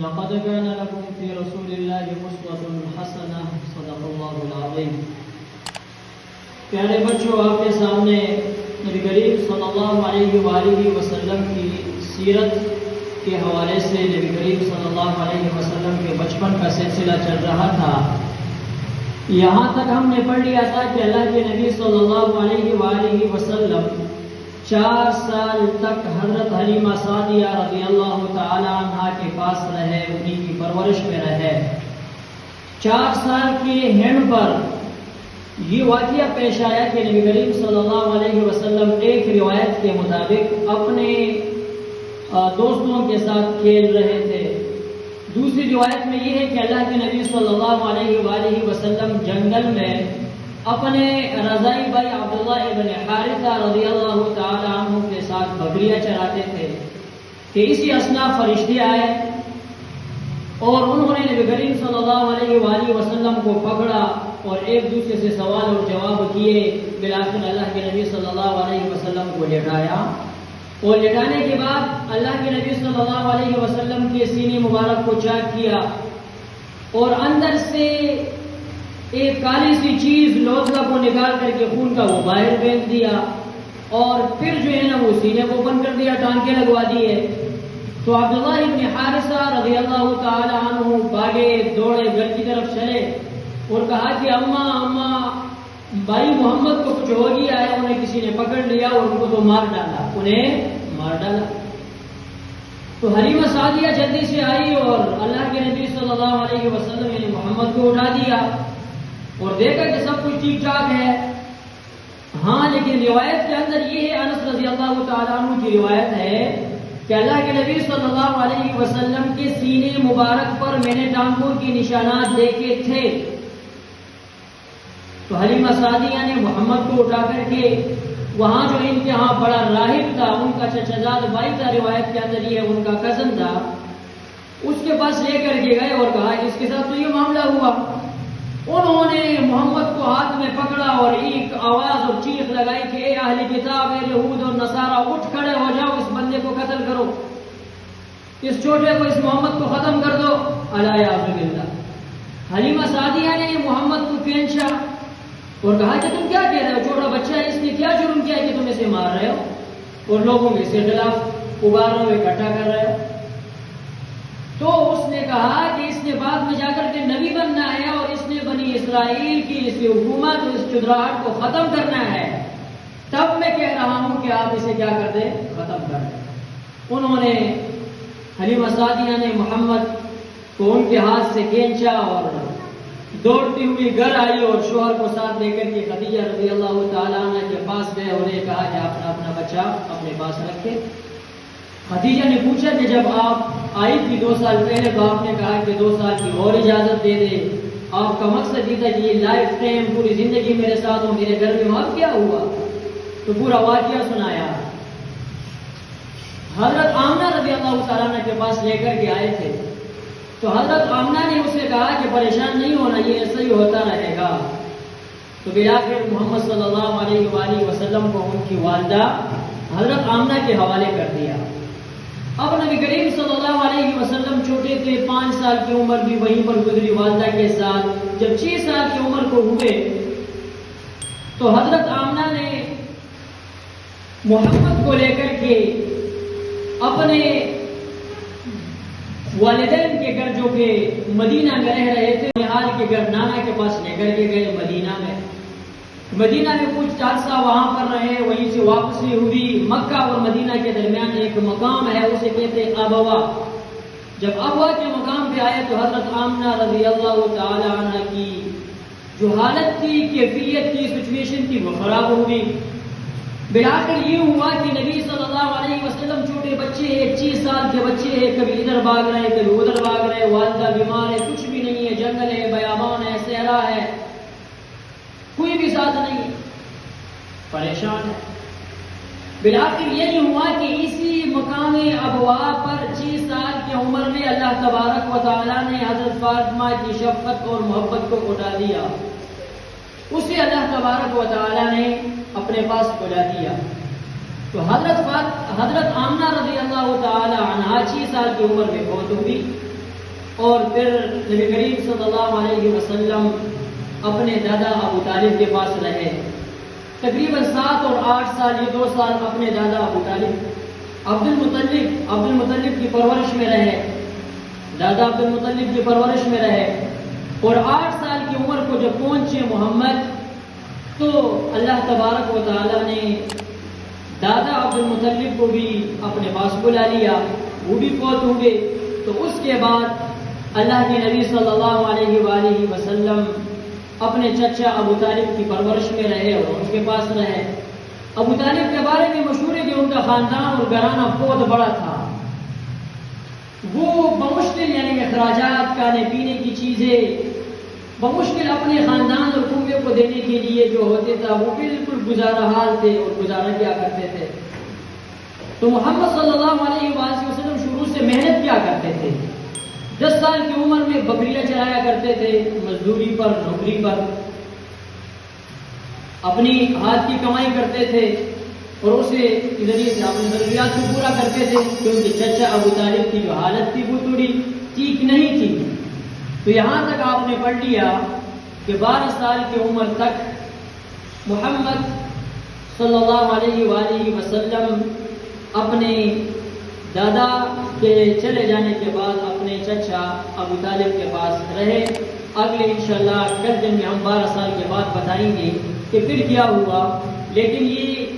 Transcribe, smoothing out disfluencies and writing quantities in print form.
لقد كان لكم في رسول الله أسوة حسنة صدق الله العظيم. پیارے بچوں، آپ کے سامنے نبی کریم صلی اللہ علیہ وآلہ وسلم کی سیرت کے حوالے سے نبی کریم صلی اللہ علیہ وسلم کے بچپن کا سلسلہ چل رہا تھا. یہاں تک ہم نے پڑھ لیا تھا کہ اللہ کے نبی صلی اللہ علیہ وآلہ وسلم 4 سال تک حضرت حلیمہ سعدیہ رضی اللہ تعالی عنہ کے پاس رہے، انہی کی پرورش میں رہے. 4 سال کے ہینڈ پر یہ واقعہ پیش آیا کہ نبی کریم صلی اللہ علیہ وسلم ایک روایت کے مطابق اپنے دوستوں کے ساتھ کھیل رہے تھے. دوسری روایت میں یہ ہے کہ اللہ کے نبی صلی اللہ علیہ وآلہ وسلم جنگل میں اپنے رضائی بھائی عبداللہ ابن حارثہ رضی اللہ تعالی عنہ کے ساتھ بکریاں چراتے تھے کہ اسی اثناء فرشتے آئے اور انہوں نے نبی کریم صلی اللہ علیہ وآلہ وسلم کو پکڑا اور ایک دوسرے سے سوال اور جواب کیے. بالآخر اللہ کے نبی صلی اللہ علیہ وسلم کو لٹایا اور لٹانے کے بعد اللہ کے نبی صلی اللہ علیہ وسلم کے سینے مبارک کو چاک کیا اور اندر سے ایک کالی سی چیز لوتھڑا کو نکال کر کے خون کا وہ باہر پھینک دیا اور پھر جو ہے نا وہ سینے کو بند کر دیا، ٹانکے لگوا دیے. تو عبداللہ ابن حارثہ رضی اللہ تعالی عنہ بھاگے، دوڑے، گھر کی طرف چلے اور کہا کہ اماں بھائی محمد کو کچھ ہو گیا ہے، انہیں کسی نے پکڑ لیا اور ان کو تو مار ڈالا. تو حلیمہ سعدیہ جلدی سے آئی اور اللہ کے نبی صلی اللہ علیہ وسلم یعنی محمد کو اٹھا دیا اور دیکھا کہ سب کچھ ٹھیک ٹھاک ہے. ہاں، لیکن روایت کے اندر یہ ہے، انس رضی اللہ تعالیٰ عنہ کی روایت ہے کہ اللہ کے نبی صلی اللہ علیہ وسلم کے سینے مبارک پر میں نے ٹانکوں کی نشانات دیکھے تھے. تو حلیمہ سعدیہ نے محمد کو اٹھا کر کے وہاں جو ان کے ہاں بڑا راہب تھا، ان کا چچزاد بھائی تھا، روایت کے اندر یہ ان کا کزن تھا، اس کے پاس لے کر کے گئے اور کہا کہ اس کے ساتھ تو یہ معاملہ ہوا. انہوں نے محمد کو ہاتھ میں پکڑا اور ایک آواز اور چیخ لگائی کہ اے اہل کتاب، اے یہود اور نصارہ، اٹھ کھڑے ہو جاؤ، اس بندے کو قتل کرو، اس چھوٹے کو، اس محمد کو ختم کر دو. الیاذ باللہ. حلیمہ سعدیہ نے محمد کو کھینچا اور کہا کہ تم کیا کہہ رہے ہو، چھوٹا بچہ ہے، اس نے کیا جرم کیا ہے کہ تم اسے مار رہے ہو اور لوگوں کے اس کے خلاف ابھار رہے ہو، اکٹھا کر رہے ہو. تو اس نے کہا کہ اس نے بعد میں جا کر کے نبی بننا ہے اور اس نے بنی اسرائیل کی اس حکومت، اس چدراہٹ کو ختم کرنا ہے، تب میں کہہ رہا ہوں کہ آپ اسے کیا کر دیں، ختم کر دیں. انہوں نے حلیمہ سعدیہ نے محمد کو ان کے ہاتھ سے کھینچا اور دوڑتی ہوئی گھر آئی اور شوہر کو ساتھ لے کر کے خدیجہ رضی اللہ تعالیٰ عنہ کے پاس گئے اور یہ کہا کہ آپ اپنا بچہ اپنے پاس رکھے. خدیجہ نے پوچھا کہ جب آپ آئی تھی 2 سال پہلے تو آپ نے کہا کہ 2 سال کی اور اجازت دے دے، آپ کا مقصد یہ تھا کہ یہ لائف ٹائم پوری زندگی میرے ساتھ ہوں، میرے گھر میں وہاں کیا ہوا؟ تو پورا واقعہ سنایا. حضرت آمنہ رضی اللہ تعالیٰ عنہ کے پاس لے کر کے آئے تھے تو حضرت آمنہ نے اسے کہا کہ پریشان نہیں ہونا، یہ ایسا ہی ہوتا رہے گا. تو بالآخر محمد صلی اللہ علیہ وآلہ وسلم کو ان کی والدہ حضرت آمنہ کے حوالے کر دیا. اب نبی کریم صلی اللہ علیہ وسلم چھوٹے تھے، 5 سال کی عمر بھی وہیں پر گزری والدہ کے ساتھ. جب 6 سال کی عمر کو ہوئے تو حضرت آمنہ نے محمد کو لے کر کے اپنے والدین کے گھر جو کہ مدینہ میں رہ رہے تھے، نہال کے گھر نانا کے پاس لے کر کے گئے. مدینہ میں کچھ عرصہ وہاں پر رہے، وہیں سے واپسی ہوئی. مکہ اور مدینہ کے درمیان ایک مقام ہے، اسے کہتے ہیں ابوا. جب ابوا کے مقام پہ آئے تو حضرت آمنہ رضی اللہ تعالی عنہ کی جو حالت تھی، کیفیت کی، سچویشن تھی، وہ خراب ہوئی. بالآخر یہ ہوا کہ نبی صلی اللہ علیہ وسلم چھوٹے بچے ہیں، 6 سال کے بچے ہیں، کبھی ادھر بھاگ رہے کبھی ادھر بھاگ رہے، والدہ بیمار ہے، کچھ بھی نہیں ہے، جنگل ہے، بیابان ہے، صحرا ہے، کوئی بھی ساتھ نہیں، پریشان ہے. بالآخر یہی ہوا کہ اسی مقام ابوا پر 6 سال کی عمر میں اللہ تبارک و تعالیٰ نے حضرت فاطمہ کی شفقت اور محبت کو اٹھا دیا. اسے اللہ تبارک و تعالیٰ نے اپنے پاس بلا دیا. تو حضرت آمنہ رضی اللہ تعالی عنہا 6 سال کی عمر میں فوت ہوئی اور پھر نبی کریم صلی اللہ علیہ وسلم اپنے دادا ابو طالب کے پاس رہے، تقریباً 7 اور 8 سال، یہ 2 سال اپنے دادا ابو طالب عبد المطلب کی پرورش میں رہے، دادا عبد المطلب کی پرورش میں رہے، اور 8 سال کی عمر کو جب پہنچے محمد تو اللہ تبارک و تعالیٰ نے دادا عبد المطلب کو بھی اپنے پاس بلا لیا، وہ بھی فوت ہو گئے۔ تو اس کے بعد اللہ کے نبی صلی اللہ علیہ وآلہ وسلم اپنے چچا ابو طالب کی پرورش میں رہے اور ان کے پاس رہے۔ ابو طالب کے بارے میں مشہور ہے کہ ان کا خاندان اور گھرانہ بہت بڑا تھا، وہ بمشکل یعنی اخراجات، کھانے پینے کی چیزیں بمشکل اپنے خاندان اور کنبے کو دینے کے لیے جو ہوتے تھا وہ بالکل گزارا حال تھے اور گزارا کیا کرتے تھے۔ تو محمد صلی اللہ علیہ وآلہ وسلم شروع سے محنت کیا کرتے تھے، 10 سال کی عمر میں بکریاں چرایا کرتے تھے، مزدوری پر، نوکری پر اپنی ہاتھ کی کمائی کرتے تھے اور اسے ذریعے سے اپنی ضروریات کو پورا کرتے تھے، کیونکہ چچا ابو طالب کی جو حالت تھی وہ تھوڑی ٹھیک نہیں تھی۔ تو یہاں تک آپ نے پڑھ لیا کہ 12 سال کی عمر تک محمد صلی اللہ علیہ وآلہ وسلم اپنے دادا کے چلے جانے کے بعد اپنے چچا ابو طالب کے پاس رہے۔ اگلے انشاءاللہ کل دن میں ہم 12 سال کے بعد بتائیں گے کہ پھر کیا ہوا، لیکن یہ